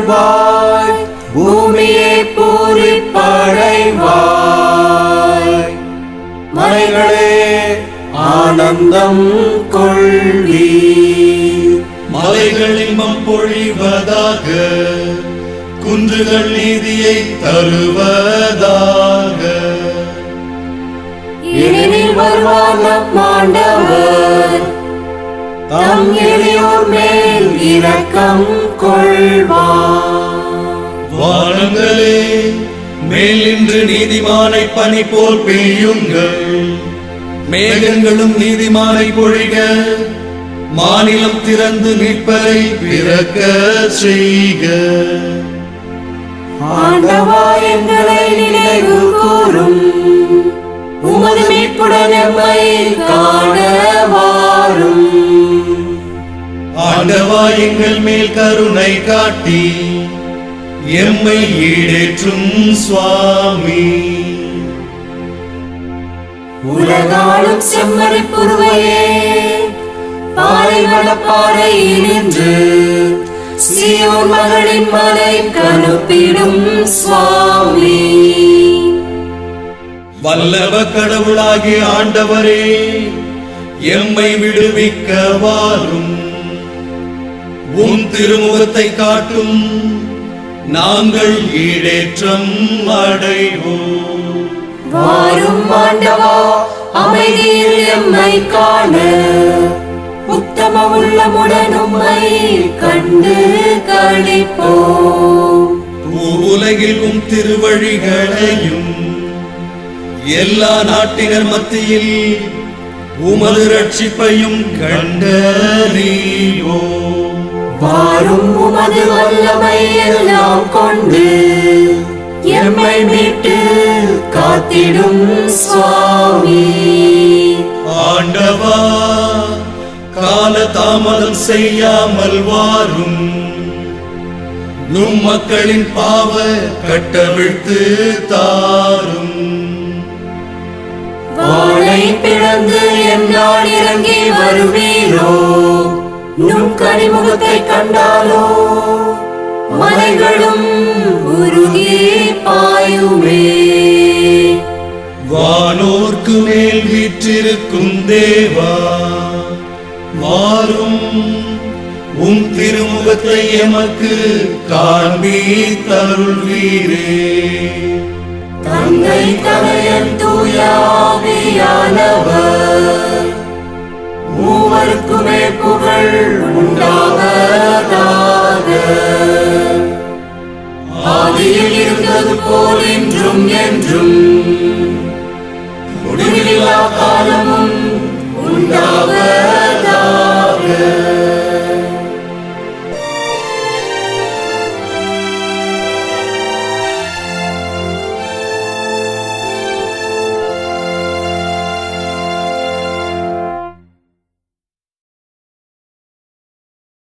வருவாய், பூமியே பூரிப்படைவாய். மலைகளே ஆனந்தம் கொள்வீர், மலைகள் இன்பம் பொழிவதாக, குன்றுகள் நீதியை தருவதாக. ஏனெனில் வருவார் நம் ஆண்டவர், தம் எளியோர் மேல் இரக்கம் கொள்வார். வானங்களே மேல் நின்று நீதிமானை பனி போல் பெய்யுங்கள், மேகங்களும் நீதிமானை பொழிக, மாநிலம் திறந்து மீட்பரை பிறக்க செய்க. ஆண்டவா எங்களை நினைவு கூரும், உமது மீட்புடன் எம்மை காண வாரும். ஆண்டவா எங்கள் மேல் கருணை காட்டி எம்மை ஈடேற்றும் சுவாமி. உலகாலும் செம்மறி புருவையே பாலைவன பாறையில் நின்று சீயோன் மகளின் மலை கனுப்பிடும் சுவாமி. வல்லவ கடவுளாகிய ஆண்டவரே, எம்மை விடுவிக்க வாரும். உம் திருமுகத்தை காட்டும், நாங்கள் ஈடேற்றம் அடைவோம். வாரும் ஆண்டவா, அமைதியில் எம்மை காண, உத்தம உள்ளமுடன் உம்மை கண்டு களிப்போம். உலகில் உம் திருவழிகளையும் எல்லா நாட்டினர் மத்தியில் உமது ரட்சிப்பையும் கண்டறிவோம். வாரும் உமது வல்லமை எல்லாம் கொண்டு எம்மை மீட்டு காத்திடும் சுவாமி. ஆண்டவா, கால தாமதம் செய்யாமல் வாரும். நும் மக்களின் பாவ கட்டவிழ்த்து தாரும். வாளை பிளந்து என்னால் இறங்கி வருவீரோ, நும் கனிமுகத்தை கண்டாலோ மலைகளும் உருகி பாயுமே. வானோர்க்கு மேல் வீற்றிருக்கும் தேவா, வாரும். உம் திருமுகத்தை எமக்கு காண்பித்தருள்வீரே. தந்தை தனையன் தூய ஆவியானவர் மூவருக்குமே